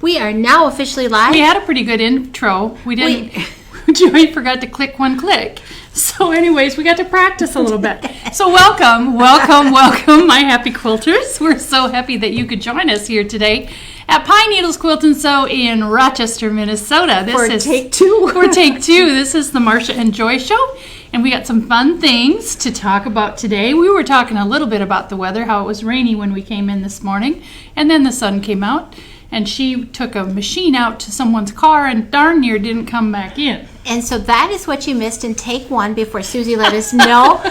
We are now officially live. We had a pretty good intro. We didn't. Joey forgot to click one click. So anyways, we got to practice a little bit. So welcome, my happy quilters. We're so happy that you could join us here today at Pine Needles Quilt and Sew in Rochester, Minnesota. Take two. For take two. This is the Marcia and Joy Show. And we got some fun things to talk about today. We were talking a little bit about the weather, how it was rainy when we came in this morning. And then the sun came out. And she took a machine out to someone's car and darn near didn't come back in. And so that is what you missed in take one before Susie let us know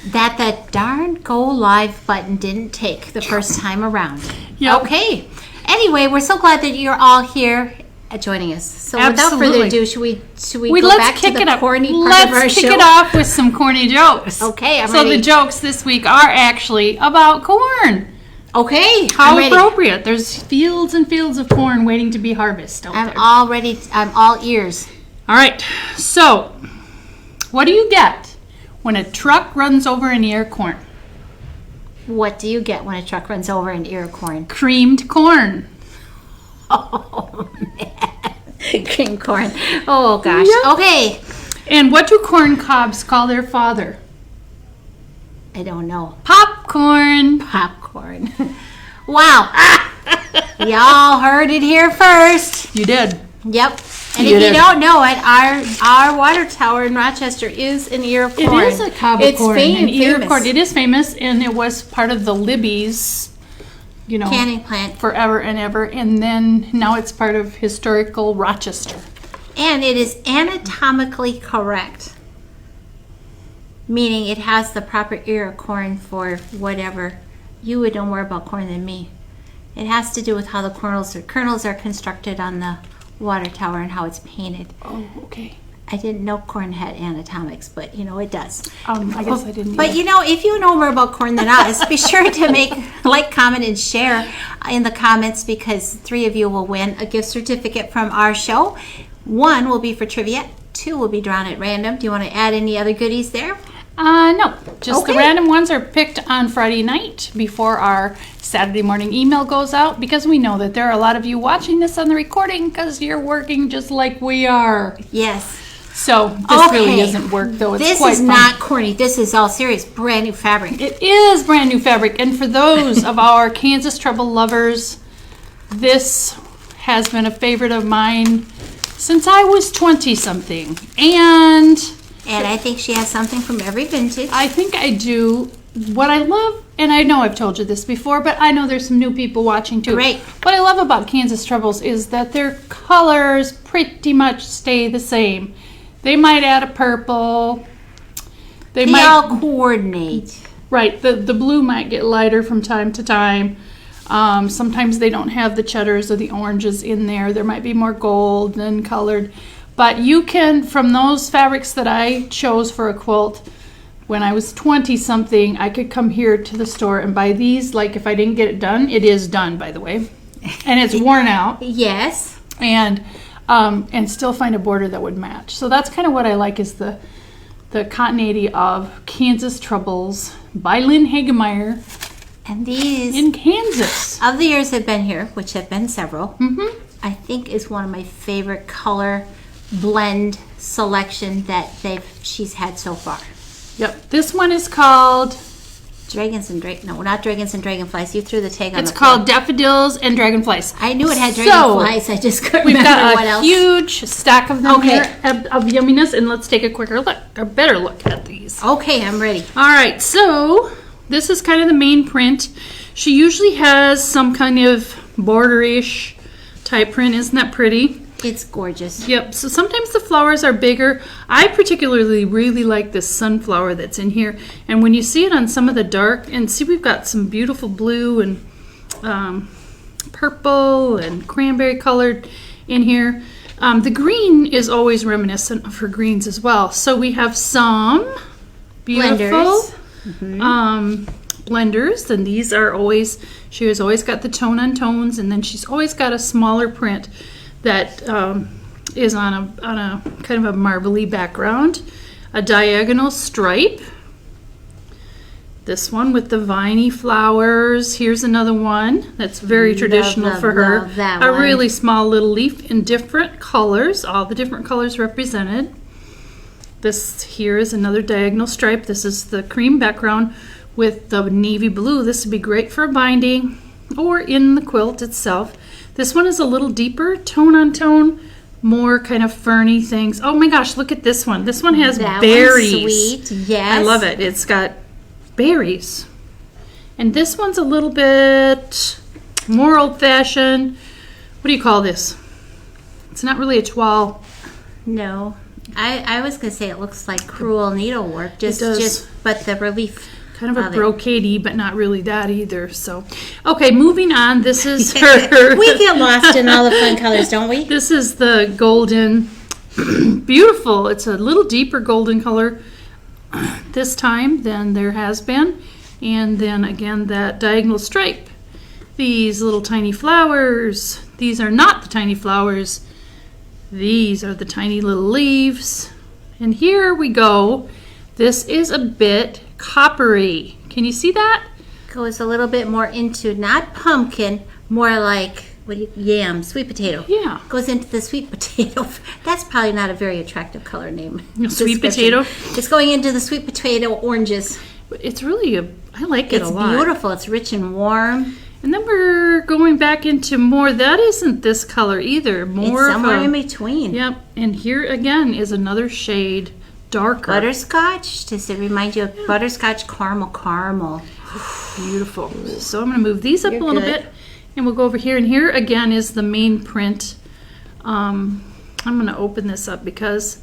that the darn go live button didn't take the first time around. Yep. Okay. Anyway, we're so glad that you're all here joining us. So without further ado, should we go back to the corny part of our show? Let's kick it off with some corny jokes. Okay, I'm ready. So the jokes this week are actually about corn. Okay, how appropriate. There's fields and fields of corn waiting to be harvested. I'm all ready. I'm all ears. All right. So, what do you get when a truck runs over an ear of corn? What do you get when a truck runs over an ear of corn? Creamed corn. Oh, man. Creamed corn. Oh, gosh. Yep. Okay. And what do corn cobs call their father? I don't know. Popcorn. Popcorn. Wow. Y'all heard it here first. You did. Yep. And if you don't know it, our water tower in Rochester is an ear of corn. It is a cob of corn. An ear of corn. It is famous, and it was part of the Libby's, canning plant forever and ever. And then now it's part of historical Rochester. And it is anatomically correct. Meaning it has the proper ear of corn for whatever. You would know more about corn than me. It has to do with how the kernels are constructed on the water tower and how it's painted. Oh, okay. I didn't know corn had anatomics, but it does. I guess I didn't. But if you know more about corn than us, be sure to comment, and share in the comments, because 3 of you will win a gift certificate from our show. 1 will be for trivia. 2 will be drawn at random. Do you want to add any other goodies there? No, just the random ones are picked on Friday night before our Saturday morning email goes out, because we know that there are a lot of you watching this on the recording because you're working just like we are. Yes. So this really isn't work, though. It's quite fun. Not corny. This is all serious. Brand new fabric. It is brand new fabric. And for those of our Kansas Trouble lovers, this has been a favorite of mine since I was 20-something. And I think she has something from every vintage. I think I do. What I love, and I know I've told you this before, but I know there's some new people watching too. Great. What I love about Kansas Troubles is that their colors pretty much stay the same. They might add a purple. They might all coordinate. Right. The blue might get lighter from time to time. Sometimes they don't have the cheddars or the oranges in there. There might be more gold than colored. But you can, from those fabrics that I chose for a quilt, when I was 20-something, I could come here to the store and buy these. Like, if I didn't get it done, it is done, by the way. And it's worn out. Yes. And still find a border that would match. So that's kind of what I like, is the continuity of Kansas Troubles by Lynn Hagemeyer. And these, in Kansas, of the years I've been here, which have been several, I think is one of my favorite color blend selection that she's had so far. Yep. This one is called Dragons and not Dragons and Dragonflies. You threw the tag on It's called Daffodils and Dragonflies. I knew it had dragonflies. I just couldn't remember what else. We've got a huge stack of them here of yumminess, and let's take a better look at these. Okay, I'm ready. All right. So this is kind of the main print. She usually has some kind of border-ish type print. Isn't that pretty? It's gorgeous. Yep. So sometimes the flowers are bigger. I particularly really like this sunflower that's in here. And when you see it on some of the dark, and see, we've got some beautiful blue and purple and cranberry colored in here. The green is always reminiscent of her greens as well. So we have some beautiful blenders. And these are always, she has always got the tone on tones. And then she's always got a smaller print that is on a kind of a marbly background, a diagonal stripe, This one with the viney flowers. Here's another one that's very traditional for her. Love that a one. really small little leaf in different colors, all the different colors represented. This here is another diagonal stripe. This is the cream background with the navy blue. This would be great for binding or in the quilt itself. This one is a little deeper, tone on tone, more kind of ferny things. Oh my gosh, look at this one. This one has That berries. one's sweet. Yes. I love it. It's got berries. And this one's a little bit more old-fashioned. What do you call this? It's not really a toile. No. I was going to say it looks like cruel needlework. does. But the relief. Kind of a of it. brocadey, but not really that either. So, okay, moving on. This is her. We get lost in all the fun colors, don't we? This is the golden. Beautiful. It's a little deeper golden color this time than there has been. And then again, that diagonal stripe. These little tiny flowers. These are not the tiny flowers. These are the tiny little leaves. And here we go. This is a bit coppery. Can you see that? Goes a little bit more into not pumpkin, more like yam, sweet potato. Yeah. Goes into the sweet potato. That's probably not a very attractive color name. Sweet description. potato? It's going into the sweet potato oranges. It's really I like it It's a lot. beautiful. It's rich and warm. And then we're going back into more. That isn't this color either. More It's somewhere of a, in between. Yep. And here again is another shade darker. Butterscotch. Does it remind you of butterscotch caramel? Beautiful. So I'm going to move these up You're a little good. bit, and we'll go over here. And here again is the main print. I'm going to open this up because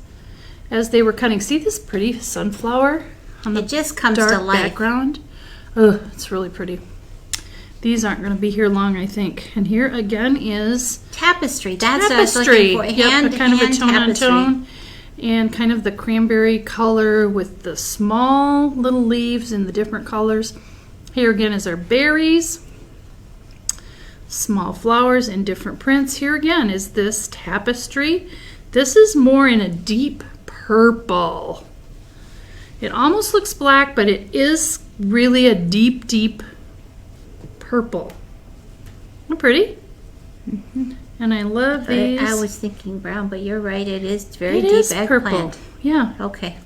as they were cutting, see this pretty sunflower on the It just comes dark to life. background? Oh, it's really pretty. These aren't going to be here long, I think. And here again is Tapestry. That's tapestry. what I was looking for. Yep, kind of a tone tapestry. on tone. And kind of the cranberry color with the small little leaves in the different colors. Here again is our berries. Small flowers in different prints. Here again is this tapestry. This is more in a deep purple. It almost looks black, but it is really a deep, deep purple. Isn't it pretty? And I love these. I was thinking brown, but you're right. It is very It deep is eggplant. purple. Yeah. Okay.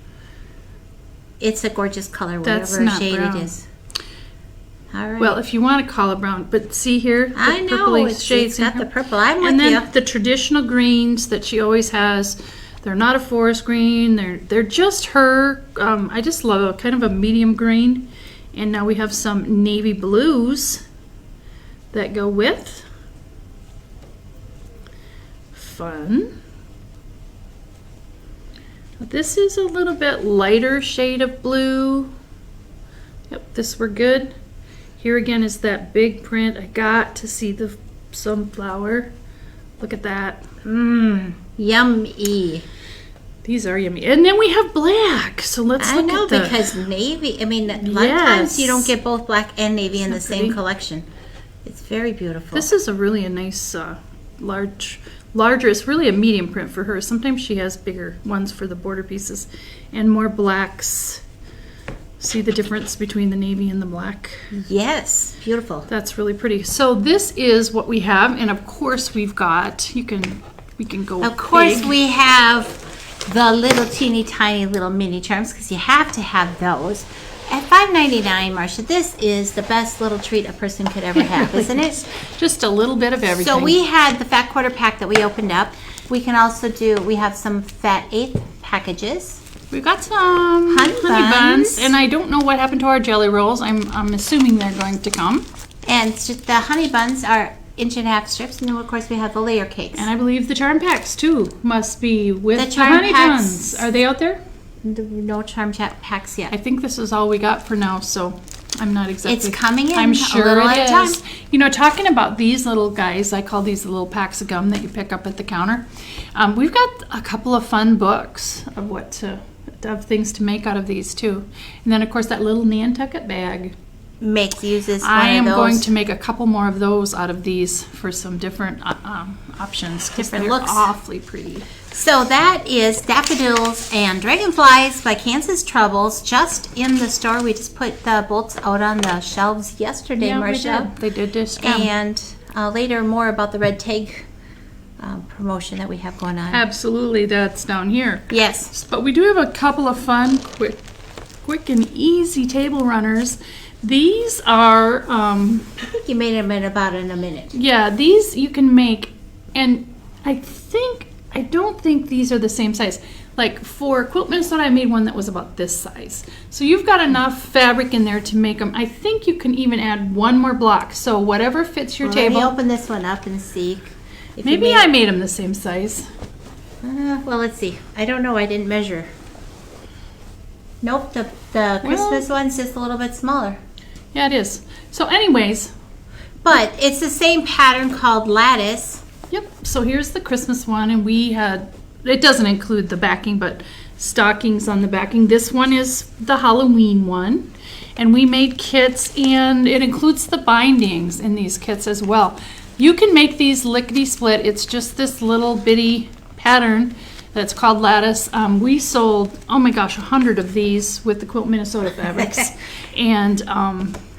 It's a gorgeous color, That's whatever not shade brown. it is. All right. Well, if you want to call it brown, but see here, the I know purpley it's shades in got here. the purple. I'm And with then you. the traditional greens that she always has. They're not a forest green. They're just her. I just love a kind of a medium green. And now we have some navy blues that go with. Fun. This is a little bit lighter shade of blue. Yep, this we're good. Here again is that big print. I got to see the sunflower. Look at that. Yummy. These are yummy. And then we have black. So let's I look know at the because navy. I mean, a lot of times you Yes. don't get both black and navy in the that same pretty? collection. It's very beautiful. This is a really nice larger. It's really a medium print for her. Sometimes she has bigger ones for the border pieces and more blacks. See the difference between the navy and the black? Yes, beautiful. That's really pretty. So this is what we have, and of course we've got. We can go. Of course, big. we have the little teeny tiny little mini charms because you have to have those. At $5.99, Marcia, this is the best little treat a person could ever have, isn't it? Just a little bit of everything. So we had the fat quarter pack that we opened up. We can also we have some fat eighth packages. We've got some Honey buns. and I don't know what happened to our jelly rolls. I'm assuming they're going to come. And the honey buns are 1.5-inch strips, and then of course we have the layer cakes. And I believe the charm packs too must be with The the, charm honey packs- buns. Are they out there? No charm packs yet. I think this is all we got for now, so I'm not exactly. It's coming in I'm a sure little it at a time. is. You know, talking about these little guys, I call these the little packs of gum that you pick up at the counter. We've got a couple of fun books of things to make out of these too. And then of course that little Nantucket bag. uses one I of am those. going to make a couple more of those out of these for some different options. 'Cause Different they're looks. awfully pretty. So that is Daffodils and Dragonflies by Kansas Troubles. Just in the store. We just put the bolts out on the shelves yesterday, Yeah, Marcia. they did this. And later more about the red tag promotion that we have going on. Absolutely, that's down here. Yes. But we do have a couple of fun, quick and easy table runners. These are, I think you made them in about in a minute. yeah, these you can make, and I don't think these are the same size. Like for Quilt Minnesota, I made one that was about this size. So you've got enough fabric in there to make them. I think you can even add one more block. So whatever fits your table. Let me open this one up and see. If you Maybe I made them the same size. well, let's see. I don't know. I didn't measure. Nope. The Christmas one's just a little bit smaller. Yeah, it is. So anyways, But it's the same pattern called lattice. yep. So here's the Christmas one, and it doesn't include the backing, but stockings on the backing. This one is the Halloween one, and we made kits, and it includes the bindings in these kits as well. You can make these lickety split. It's just this little bitty pattern that's called lattice. We sold, oh my gosh, 100 of these with the Quilt Minnesota fabrics, and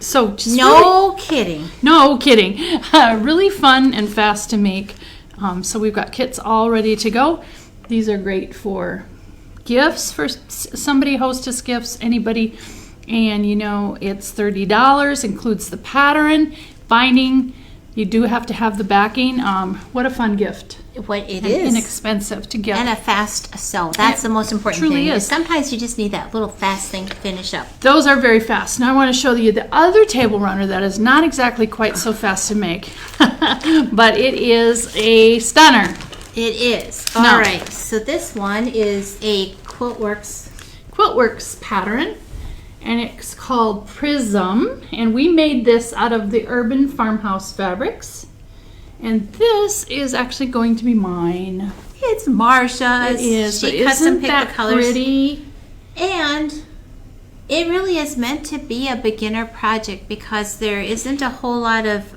so just No kidding. no kidding. Really fun and fast to make. So we've got kits all ready to go. These are great for gifts, for somebody, hostess gifts, anybody. And it's $30, includes the pattern, binding. You do have to have the backing. What a fun gift. What it And is. inexpensive to give. And a fast sew. That's the most important truly thing. is. Sometimes you just need that little fast thing to finish up. Those are very fast. Now I want to show you the other table runner that is not exactly quite so fast to make, but it is a stunner. It is. No. All right. So this one is a Quiltworks pattern, and it's called Prism, and we made this out of the Urban Farmhouse fabrics, and this is actually going to be mine. It's Marcia's. It is, She but custom isn't picked that the colors. pretty? And it really is meant to be a beginner project because there isn't a whole lot of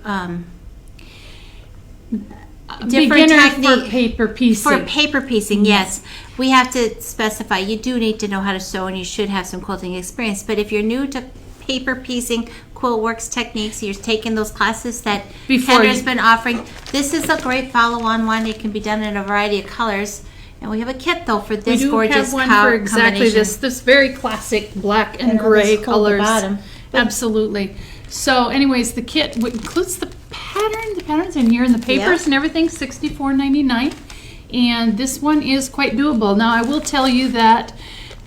different Beginner technique for paper piecing. for paper piecing. Yes, we have to specify. You do need to know how to sew, and you should have some quilting experience. But if you're new to paper piecing, Quiltworks techniques, you're taking those classes that Kendra's been offering. This is a great follow-on one. It can be done in a variety of colors. And we have a kit though for this gorgeous we do have one for exactly combination. this very classic black and And I'll gray just hold the colors. bottom. Absolutely. So anyways, the kit includes the pattern. The pattern's in here and the papers Yep. and everything, $64.99. And this one is quite doable. Now I will tell you that,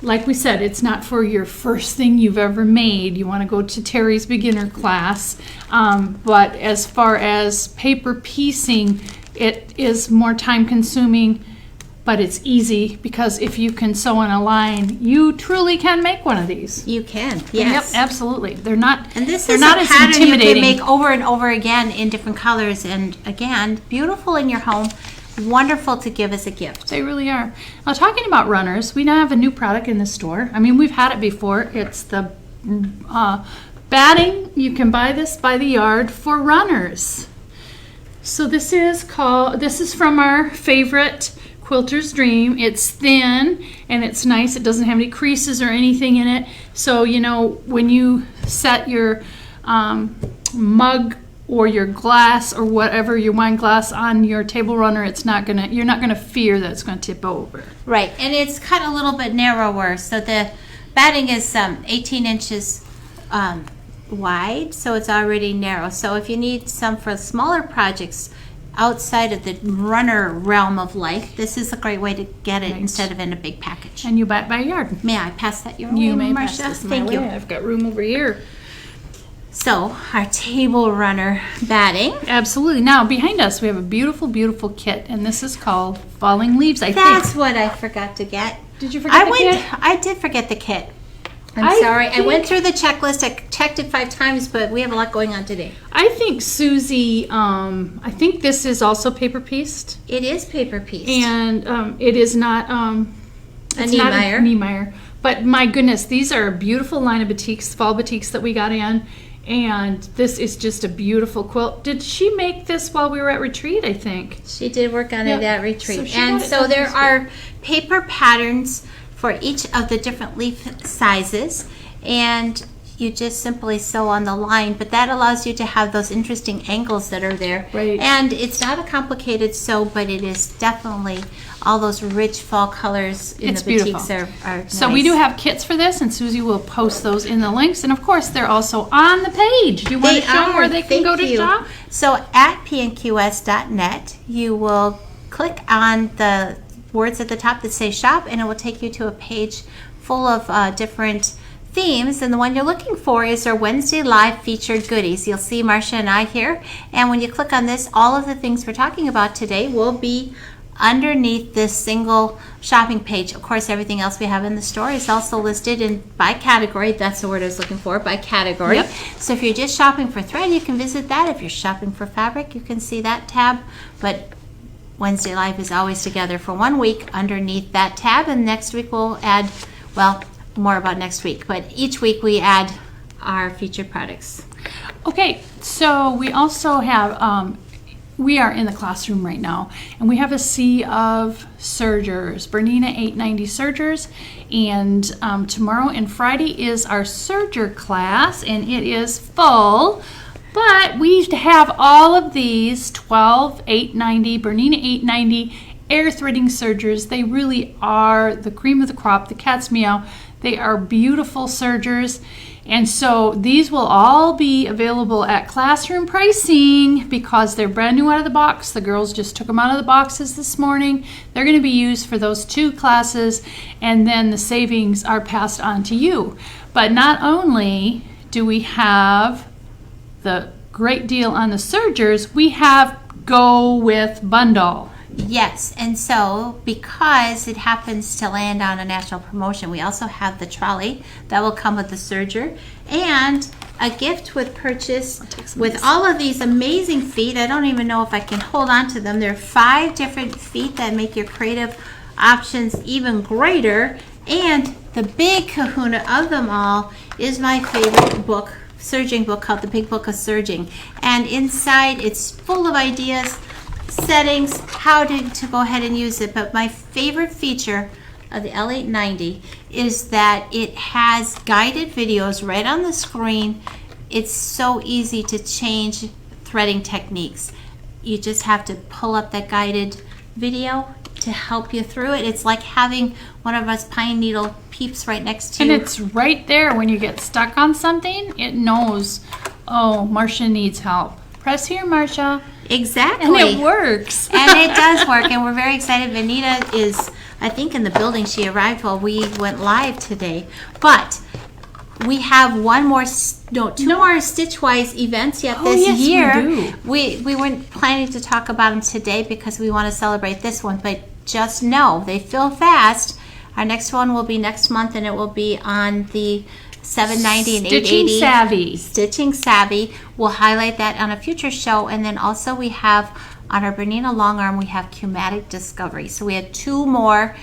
like we said, it's not for your first thing you've ever made. You want to go to Terry's beginner class. But as far as paper piecing, it is more time consuming, but it's easy because if you can sew on a line, you truly can make one of these. You can, yes. Yep, absolutely. They're not. And this they're is not a as pattern you can intimidating. make over and over again in different colors. And again, beautiful in your home. Wonderful to give as a gift. They really are. Now, talking about runners, we now have a new product in the store. I mean, we've had it before. It's the batting. You can buy this by the yard for runners. So this is from our favorite Quilter's Dream. It's thin and it's nice. It doesn't have any creases or anything in it. So, when you set your mug or your glass or whatever, your wine glass on your table runner, you're not gonna fear that it's gonna tip over. Right, and it's cut a little bit narrower. So the batting is 18 inches wide, so it's already narrow. So if you need some for smaller projects outside of the runner realm of life, this is a great way to get it instead of in a big package. And you buy it by yard. May I pass that your You way, may Marcia? pass this my Thank way. you. I've got room over here. So our table runner batting. Absolutely. Now behind us we have a beautiful, beautiful kit, and this is called Falling Leaves. I That's think. what I forgot to get. Did you forget the kit? I did forget the kit. I'm I sorry. I went think- through the checklist. I checked it 5 times, but we have a lot going on today. I think Susie. I think this is also paper pieced, It is paper piece. and it is not it's not Niemeyer. Niemeyer. But my goodness, these are a beautiful line of batiks, fall batiks that we got in, And this is just a beautiful quilt. Did she make this while we were at retreat, I think? She did work on Yep. it at retreat. So she And got it so done there this are paper patterns for each of the different leaf sizes, and you just simply sew on the line, but that allows you to have those interesting angles that are there. Right. And it's not a complicated sew, but it is definitely all those rich fall colors in It's the batiks beautiful. are So we nice. do have kits for this, and Susie will post those in the links. And of course, they're also on the page. Do you want They to show them where are. they can Thank go to you. shop? So at pnqs.net, you will click on the words at the top that say shop, and it will take you to a page full of different themes. And the one you're looking for is our Wednesday live featured goodies. You'll see Marcia and I here. And when you click on this, all of the things we're talking about today will be underneath this single shopping page. Of course, everything else we have in the store is also listed in by category. That's the word I was looking for, by category. Yep. So if you're just shopping for thread, you can visit that. If you're shopping for fabric, you can see that tab. But Wednesday Live is always together for 1 week underneath that tab, and next week we'll add, well, more about next week, but each week we add our featured products. Okay, so we also have, we are in the classroom right now, and we have a sea of sergers, Bernina 890 sergers, and tomorrow and Friday is our serger class, and it is full, but we have all of these 12 890, Bernina 890 air threading sergers. They really are the cream of the crop, the cat's meow. They are beautiful sergers. And so these will all be available at classroom pricing because they're brand new out of the box. The girls just took them out of the boxes this morning. They're going to be used for those 2 classes, and then the savings are passed on to you. But not only do we have the great deal on the sergers, we have Go With Bundle. Yes, and so because it happens to land on a national promotion, we also have the trolley that will come with the serger and a gift with purchase with all of these amazing feet. I don't even know if I can hold on to them. There are 5 different feet that make your creative options even greater, and the big kahuna of them all is my favorite book, surging book, called The Big Book of Surging, and inside it's full of ideas, settings, how to go ahead and use it. But my favorite feature of the L890 is that it has guided videos right on the screen. It's so easy to change threading techniques. You just have to pull up that guided video to help you through it. It's like having one of us pine needle peeps right next to And you. it's right there when you get stuck on something. It knows, oh, Marcia needs help. Press here, Marcia. Exactly. And it works. And it does work, and we're very excited. Vanita is, I think, in the building. She arrived while we went live today. But we have two more Stitchwise events yet this yes, we year. do. We weren't planning to talk about them today because we want to celebrate this one, but just know they fill fast. Our next one will be next month, and it will be on the 790 and 880. Stitching Savvy. Stitching Savvy. We'll highlight that on a future show. And then also we have on our Bernina long arm, we have Cumatic Discovery. So we had 2 more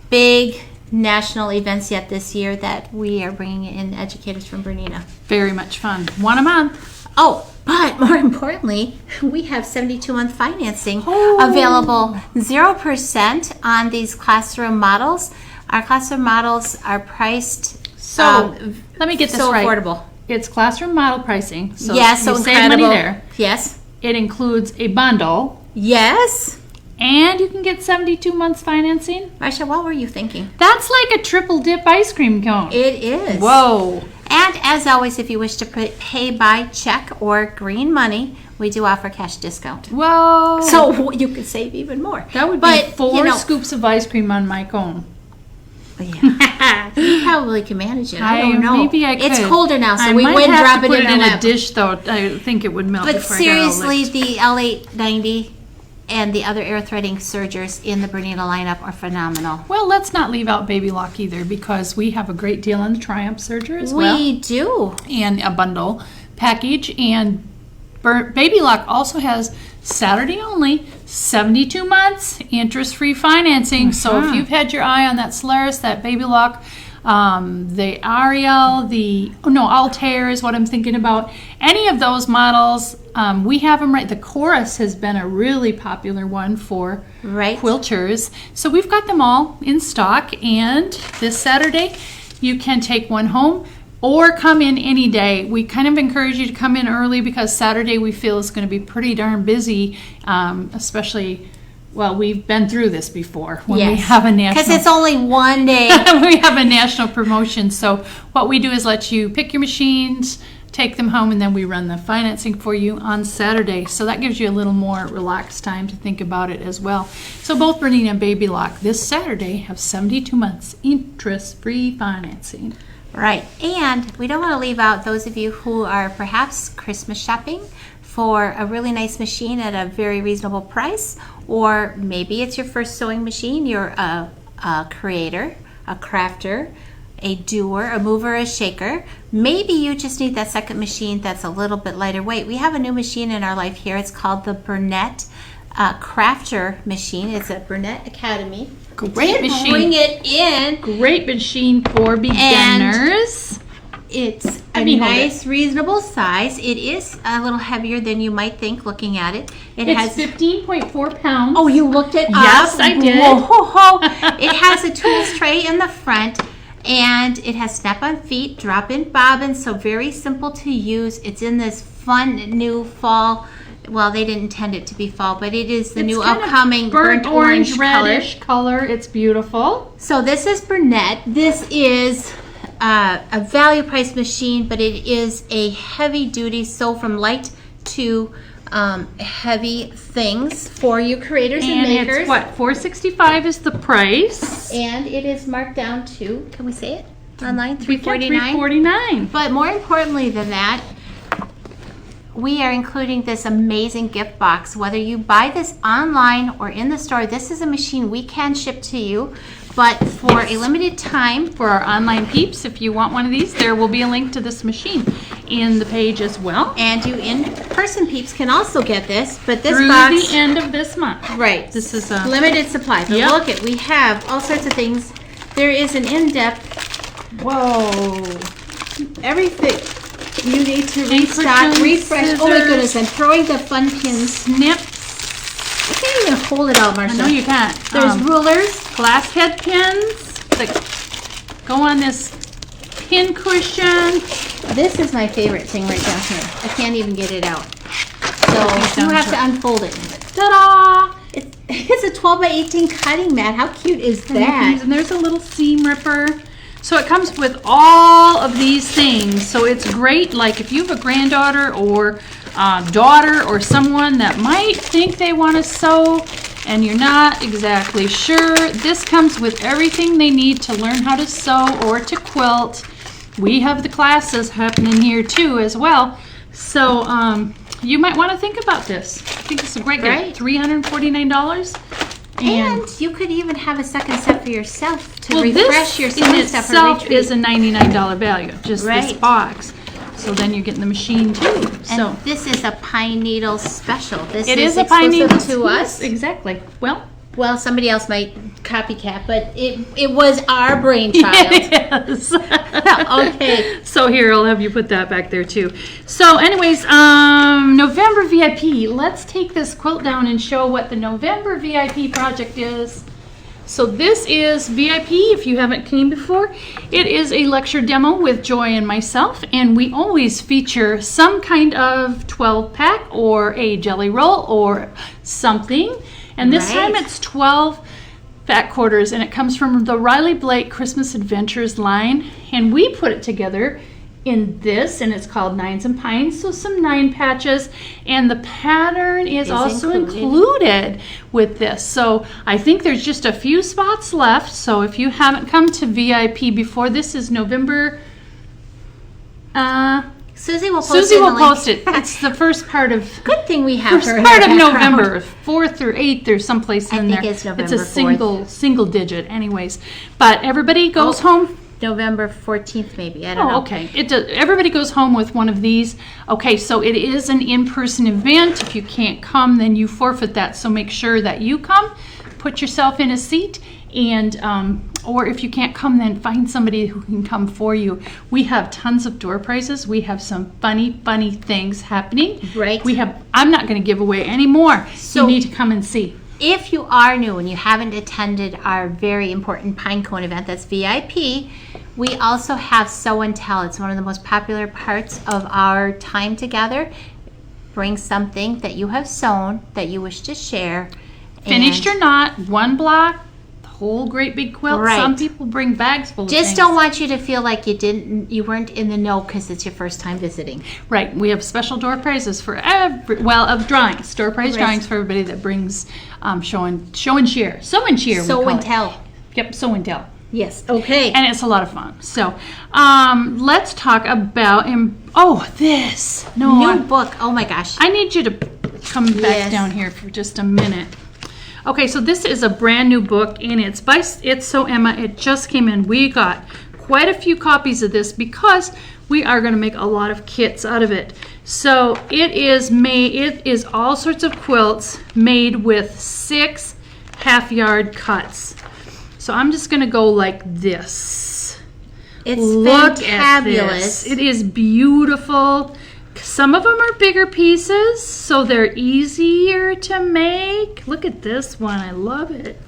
big national events yet this year that we are bringing in educators from Bernina. Very much fun. 1 a month. Oh, but more importantly, we have 72-month financing Oh. available, 0% on these classroom models. Our classroom models are priced So let me get this so right. affordable. It's classroom model pricing. So Yes, so you save incredible. money there. Yes. It includes a bundle, Yes. and you can get 72 months financing. Marcia, what were you thinking? That's like a triple dip ice cream cone. It is. Whoa. And as always, if you wish to pay by check or green money, we do offer cash discount. Whoa. So you could save even more. that would But, be 4 you know- scoops of ice cream on my cone. Yeah. You probably can manage it. I don't know. Maybe I could. It's colder now, so I we might wouldn't have drop to it put in it our in a lap. dish, though. I think it would melt But before I got it all seriously, licked. the L890 and the other air threading sergers in the Bernina lineup are phenomenal. Well, let's not leave out Baby Lock either, because we have a great deal on the Triumph serger as well, We do. and a bundle package. And Baby Lock also has Saturday only 72 months interest-free financing. So if you've had your eye on that Solaris, that Baby Lock, the Ariel, Altair is what I'm thinking about. Any of those models, we have them right. The Chorus has been a really popular one for quilters. So we've got them all in stock, and this Saturday you can take one home or come in any day. We kind of encourage you to come in early because Saturday we feel is going to be pretty darn busy, especially, well, we've been through this before when we have a national... Because it's only one day. We have a national promotion. So what we do is let you pick your machines, take them home, and then we run the financing for you on Saturday. So that gives you a little more relaxed time to think about it as well. So both Bernette and Baby Lock this Saturday have 72 months interest-free financing. Right, and we don't want to leave out those of you who are perhaps Christmas shopping for a really nice machine at a very reasonable price, or maybe it's your first sewing machine. You're a creator, a crafter, a doer, a mover, a shaker. Maybe you just need that second machine that's a little bit lighter weight. We have a new machine in our life here. It's called the Bernette Crafter machine. It's at Bernette Academy. Great machine. Bring it in. Great machine for beginners. It's a nice, reasonable size. It is a little heavier than you might think looking at it. It's 15.4 pounds. Oh, you looked it up? Yes, I did. Whoa. It has a tools tray in the front, and it has snap-on feet, drop-in bobbins, so very simple to use. It's in this fun new fall. Well, they didn't intend it to be fall, but it is the new upcoming burnt orange reddish color. It's beautiful. So this is Bernette. This is a value price machine, but it is a heavy duty sew from light to heavy things for you creators and makers. It's what, $465 is the price. And it is marked down to, can we say it online? $349. $349. But more importantly than that, we are including this amazing gift box. Whether you buy this online or in the store, this is a machine we can ship to you. But for a limited time, for our online peeps, if you want one of these, there will be a link to this machine in the page as well. And you in-person peeps can also get this. But this through box, the end of this month. Right. This is a limited supply. But look it, we have all sorts of things. There is an in-depth, everything you need to restock, refresh. Scissors. Oh my goodness, I'm throwing the fun pins. Snips. I can't even hold it out, Marcia. No, you can't. There's rulers. Glass head pins that go on this pin cushion. This is my favorite thing right down here. I can't even get it out. So you have to unfold it. Ta-da! It's a 12 by 18 cutting mat. How cute is that? And there's a little seam ripper. So it comes with all of these things. So it's great, like if you have a granddaughter or daughter or someone that might think they want to sew and you're not exactly sure, this comes with everything they need to learn how to sew or to quilt. We have the classes happening here too as well. So you might want to think about this. I think it's a great gift. $349. And you could even have a second set for yourself to refresh your sewing stuff. This in itself is a $99 value, just this box. So then you're getting the machine too. And this is a pine needle special. This it is a pine needle to us. Exactly. Well, somebody else might copycat, but it was our brainchild. Yes. Okay. So here, I'll have you put that back there too. So anyways, November VIP. Let's take this quilt down and show what the November VIP project is. So this is VIP, if you haven't came before. It is a lecture demo with Joy and myself, and we always feature some kind of 12-pack or a jelly roll or something. And this time it's 12 fat quarters, and it comes from the Riley Blake Christmas Adventures line. And we put it together in this, and it's called Nines and Pines, so some 9 patches. And the pattern is also included with this. So I think there's just a few spots left. So if you haven't come to VIP before, this is November... Susie will post it. It's the first part of... Good thing we have first part of November, 4th or 8th or someplace in there. I think it's November 4th. It's a single digit anyways. But everybody goes home... November 14th maybe, I don't know. Okay. Everybody goes home with one of these. Okay, so it is an in-person event. If you can't come, then you forfeit that. So make sure that you come, put yourself in a seat, and Or if you can't come, then find somebody who can come for you. We have tons of door prizes. We have some funny things happening. Right. I'm not going to give away any more. So you need to come and see. If you are new and you haven't attended our very important Pine Cone event, that's VIP, we also have Sew and Tell. It's one of the most popular parts of our time together. Bring something that you have sewn that you wish to share. Finished or not, one block, the whole great big quilt. Right. Some people bring bags full of things. Just don't want you to feel like you weren't in the know because it's your first time visiting. Right. We have special door prizes for of drawings. Door prize drawings for everybody that brings show and share. Sew and share. Sew and Tell. Yep, Sew and Tell. Yes. Okay. And it's a lot of fun. So, let's talk about this. New book. Oh my gosh. I need you to come back down here for just a minute. Okay, so this is a brand new book, and it's So Emma. It just came in. We got quite a few copies of this because we are going to make a lot of kits out of it. So it is all sorts of quilts made with 6 half-yard cuts. So I'm just going to go like this. It's Look at fabulous. this. It is beautiful. Some of them are bigger pieces, so they're easier to make. Look at this one. I love it.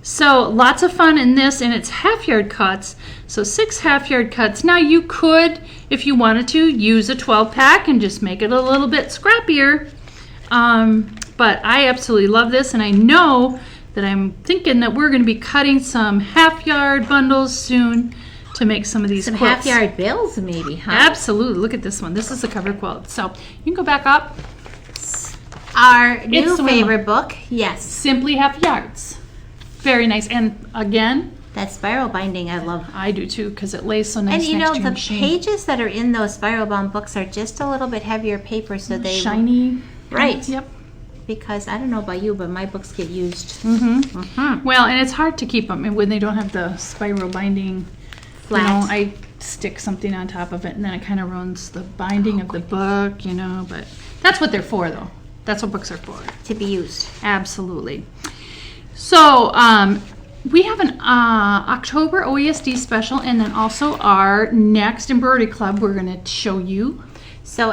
So lots of fun in this, and it's half-yard cuts. So 6 half-yard cuts. Now you could, if you wanted to, use a 12-pack and just make it a little bit scrappier. But I absolutely love this, and I know that I'm thinking that we're going to be cutting some half-yard bundles soon to make some of these quilts. Half-yard bills, maybe, huh? Absolutely. Look at this one. This is a cover quilt. So you can go back up. Our new favorite book, yes. Simply Half Yards. Very nice. And again, that spiral binding I love. I do too, because it lays so nice and you next know, to your the machine. pages that are in those spiral bound books are just a little bit heavier paper, so they shiny. Right. Yep. Because I don't know about you, but my books get used. Well, and it's hard to keep them when they don't have the spiral binding. Flat. You know, I stick something on top of it, and then it kind of ruins the binding of the book, you know. But that's what they're for, though. That's what books are for. To be used. Absolutely. So we have an October OESD special, and then also our next embroidery club we're going to show you. So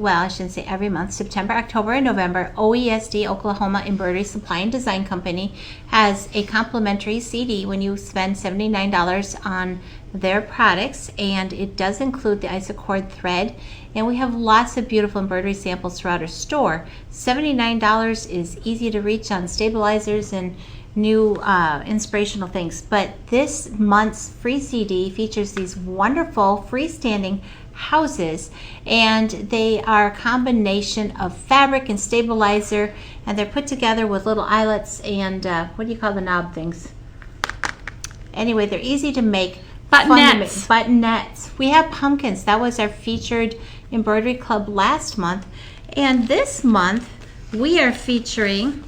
I shouldn't say every month, September, October, and November, OESD, Oklahoma Embroidery Supply and Design Company, has a complimentary CD when you spend $79 on their products, and it does include the Isacord thread, and we have lots of beautiful embroidery samples throughout our store. $79 is easy to reach on stabilizers and new inspirational things, but this month's free CD features these wonderful freestanding houses, and they are a combination of fabric and stabilizer, and they're put together with little eyelets and what do you call the knob things? Anyway, they're easy to make. Buttonettes. We have pumpkins. That was our featured embroidery club last month, and this month we are featuring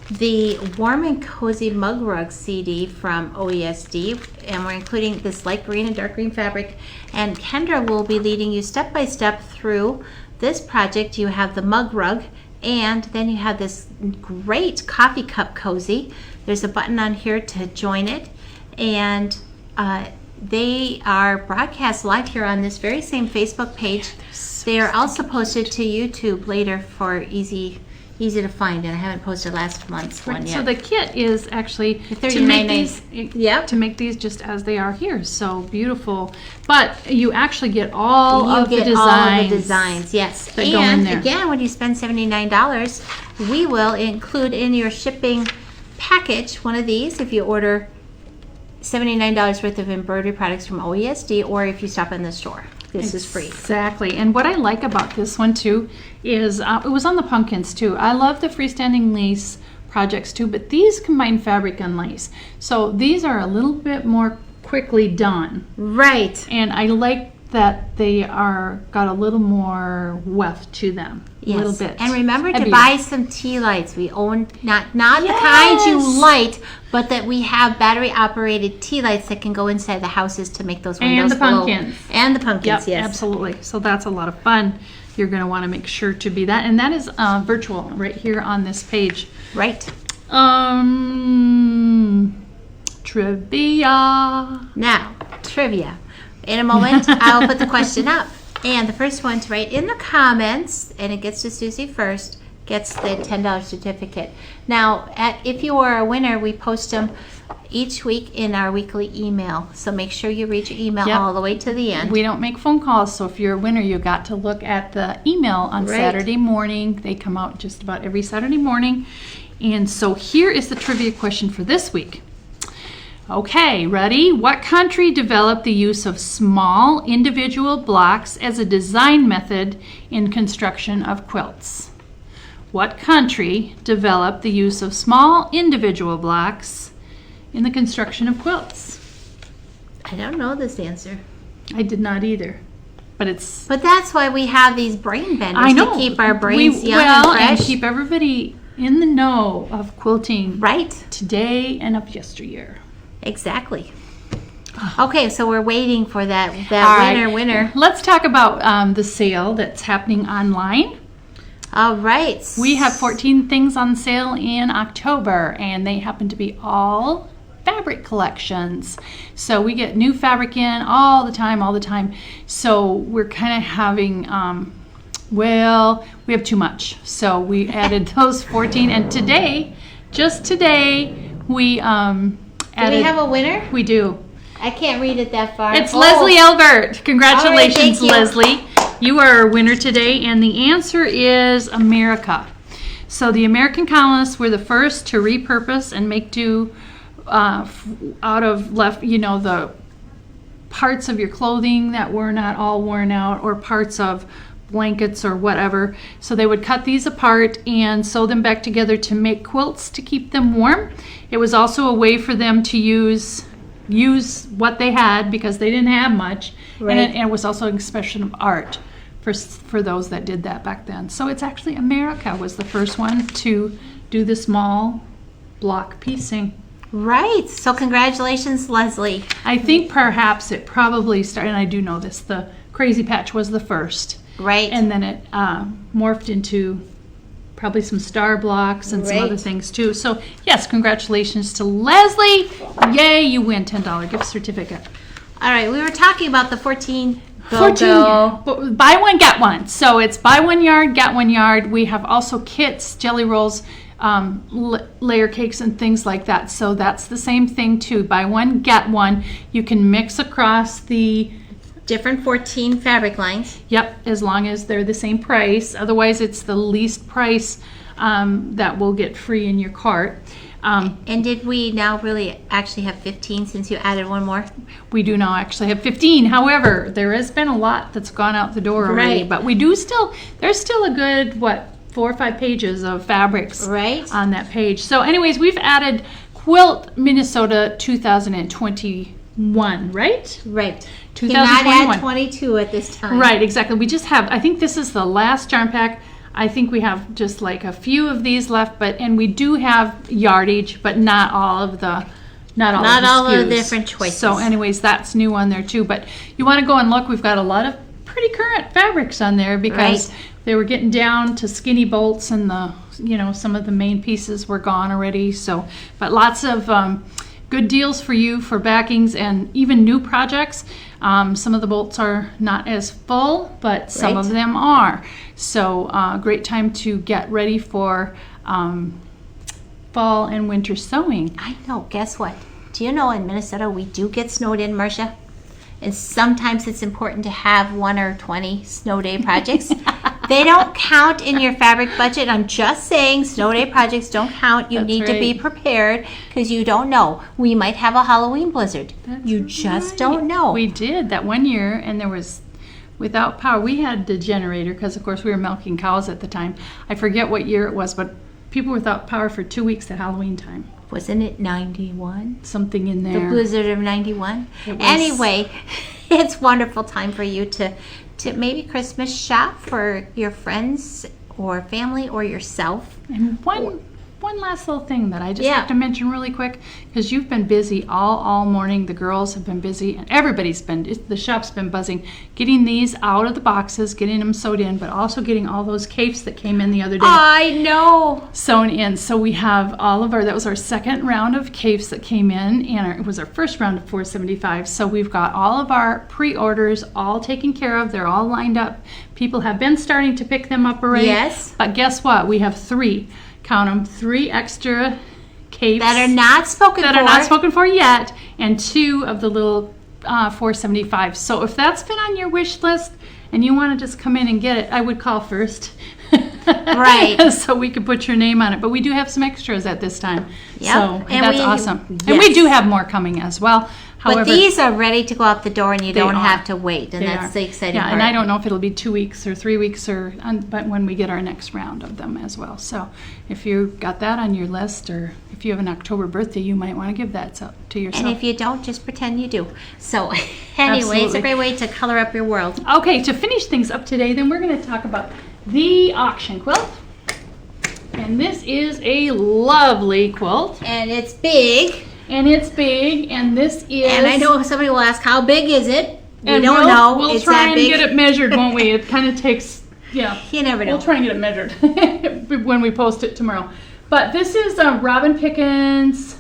the Warm and Cozy Mug Rug CD from OESD, and we're including this light green and dark green fabric, and Kendra will be leading you step by step through this project. You have the mug rug, and then you have this great coffee cup cozy. There's a button on here to join it, and they are broadcast live here on this very same Facebook page. They are also posted to YouTube later for easy to find, and I haven't posted last month's one yet. So the kit is actually to make these just as they are here. So beautiful. But you actually get all of the designs. Yes. That go in there. Again, when you spend $79, we will include in your shipping package one of these if you order $79 worth of embroidery products from OESD, or if you stop in the store. This is free. Exactly. And what I like about this one too is it was on the pumpkins too. I love the freestanding lace projects too, but these combine fabric and lace. So these are a little bit more quickly done. Right. And I like that they got a little more weft to them. Yes. A little bit. And remember to buy some tea lights. We own not the kind you light, but that we have battery operated tea lights that can go inside the houses to make those windows and the pumpkins. And the pumpkins, yes. Absolutely. So that's a lot of fun. You're going to want to make sure to be that. And that is virtual right here on this page. Right. Trivia. Now, trivia. In a moment, I'll put the question up. And the first one to write in the comments, and it gets to Susie first, gets the $10 certificate. Now, if you are a winner, we post them each week in our weekly email. So make sure you read your email all the way to the end. We don't make phone calls, so if you're a winner, you got to look at the email on Saturday morning. They come out just about every Saturday morning. And so here is the trivia question for this week. Okay, ready? What country developed the use of small individual blocks as a design method in construction of quilts? What country developed the use of small individual blocks in the construction of quilts? I don't know this answer. I did not either. But that's why we have these brain benders to keep our brains young and fresh. And keep everybody in the know of quilting right today and of yesteryear. Exactly. Okay, so we're waiting for that winner. Let's talk about the sale that's happening online. All right. We have 14 things on sale in October, and they happen to be all fabric collections. So we get new fabric in all the time. So we're kind of having, we have too much. So we added those 14, and just today, we added. Do we have a winner? We do. I can't read it that far. It's Leslie Elbert. Congratulations, All right, Leslie. You are our winner today, and the answer is America. So the American colonists were the first to repurpose and make do out of the parts of your clothing that were not all worn out, or parts of blankets or whatever. So they would cut these apart and sew them back together to make quilts to keep them warm. It was also a way for them to use what they had, because they didn't have much. Right. And it was also an expression of art for those that did that back then. So it's actually America was the first one to do the small block piecing. Right. So congratulations, Leslie. I think perhaps it probably started, and I do know this, the Crazy Patch was the first. Right. And then it morphed into probably some star blocks and some other things too. So yes, congratulations to Leslie. Yay, you win $10 gift certificate. All right, we were talking about the 14 buy one, get one. So it's buy one yard, get one yard. We have also kits, jelly rolls, layer cakes and things like that. So that's the same thing too. Buy one, get one. You can mix across the different 14 fabric lines. Yep, as long as they're the same price. Otherwise, it's the least price that will get free in your cart. And did we now really actually have 15 since you added one more? We do now actually have 15. However, there has been a lot that's gone out the door already. Right. But we do there's still a good, 4 or 5 pages of fabrics on that page. So anyways, we've added Quilt Minnesota 2021, right? Right. 2021. Cannot add 22 at this time. Right, exactly. We just have, I think this is the last yarn pack. I think we have just like a few of these left, and we do have yardage, but not all of the different choices. So anyways, that's new on there too. But you want to go and look. We've got a lot of pretty current fabrics on there, because they were getting down to skinny bolts, and some of the main pieces were gone already. So, but lots of good deals for you for backings and even new projects. Some of the bolts are not as full, but some of them are. So great time to get ready for fall and winter sewing. I know. Guess what? Do you know in Minnesota we do get snowed in, Marcia? And sometimes it's important to have 1 or 20 snow day projects. They don't count in your fabric budget. I'm just saying snow day projects don't count. You need to be prepared, because you don't know. We might have a Halloween blizzard. You just don't know. We did that one year, and there was, without power, we had the generator, because of course we were milking cows at the time. I forget what year it was, but people were without power for 2 weeks at Halloween time. Wasn't it 91? Something in there. The blizzard of 91? Anyway, it's wonderful time for you to maybe Christmas shop for your friends or family or yourself. And one one last little thing that I just Yeah. have to mention really quick, because you've been busy all morning. The girls have been busy, and everybody's been, the shop's been buzzing, getting these out of the boxes, getting them sewed in, but also getting all those capes that came in the other day I know. sewn in. So we have all of our, that was our second round of capes that came in, and it was our first round of 475. So we've got all of our pre-orders all taken care of. They're all lined up. People have been starting to pick them up already. Yes. But guess what? We have 3, count them, 3 extra capes That are not spoken that for. are not spoken for yet, and 2 of the little 475. So if that's been on your wish list and you want to just come in and get it, I would call first. Right. So we could put your name on it. But we do have some extras at this time. Yep. So And that's we- awesome. yes. And we do have more coming as well. However, But these are ready to go out the door, and you They don't are. have to wait, and they that's are. the exciting yeah, part. and I don't know if it'll be 2 weeks or 3 weeks, but when we get our next round of them as well. So if you got that on your list, or if you have an October birthday, you might want to give that to yourself. And if you don't, just pretend you do. So anyway, it's Absolutely. a great way to color up your world. Okay, to finish things up today, then we're going to talk about the auction quilt. And this is a lovely quilt. And it's big. And it's big, and this is... And I know somebody will ask, how big is it? We and don't we'll, know. We'll it's try that and big. get it measured, won't we? It kind of takes, yeah. You never know. We'll try and get it measured when we post it tomorrow. But this is Robin Pickens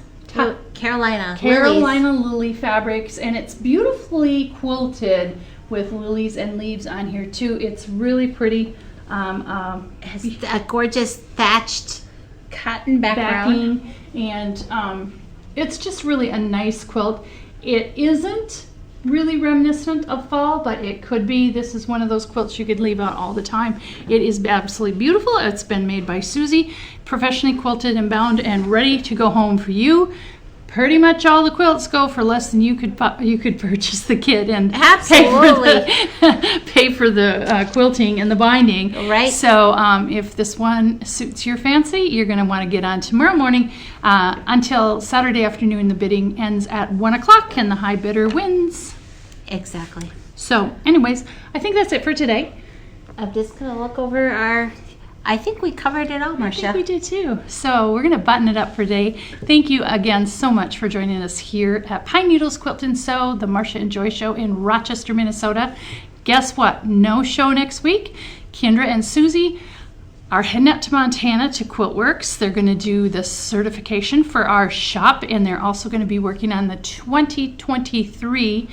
Carolina Lily fabrics, and it's beautifully quilted with lilies and leaves on here too. It's really pretty. Has a gorgeous thatched cotton background. Backing, and it's just really a nice quilt. It isn't really reminiscent of fall, but it could be. This is one of those quilts you could leave out all the time. It is absolutely beautiful. It's been made by Susie, professionally quilted and bound and ready to go home for you. Pretty much all the quilts go for less than you could purchase the kit and Absolutely. pay for the quilting and the binding. Right. So if this one suits your fancy, you're going to want to get on tomorrow morning until Saturday afternoon. The bidding ends at 1 o'clock and the high bidder wins. Exactly. So anyways, I think that's it for today. I'm just going to look over our... I think we covered it all, Marcia. I think we did too. So we're going to button it up for today. Thank you again so much for joining us here at Pine Needles Quilt and Sew, the Marcia and Joy Show in Rochester, Minnesota. Guess what? No show next week. Kendra and Susie are heading out to Montana to QuiltWorks. They're going to do the certification for our shop, and they're also going to be working on the 2023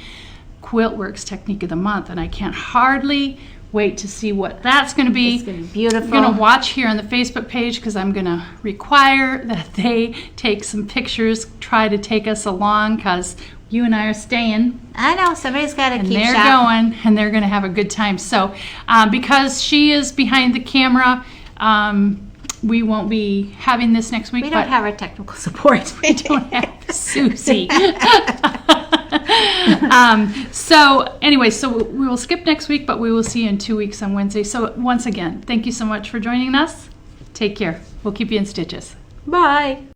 QuiltWorks Technique of the Month. And I can't hardly wait to see what that's going to be. It's going to be beautiful. I'm going to watch here on the Facebook page because I'm going to require that they take some pictures, try to take us along because you and I are staying. I know, somebody's got to And keep they're shop. going, and they're going to have a good time. So because she is behind the camera, we won't be having this next week. We don't have our technical support. We don't have Susie. So anyway, so we will skip next week, but we will see you in 2 weeks on Wednesday. So once again, thank you so much for joining us. Take care. We'll keep you in stitches. Bye.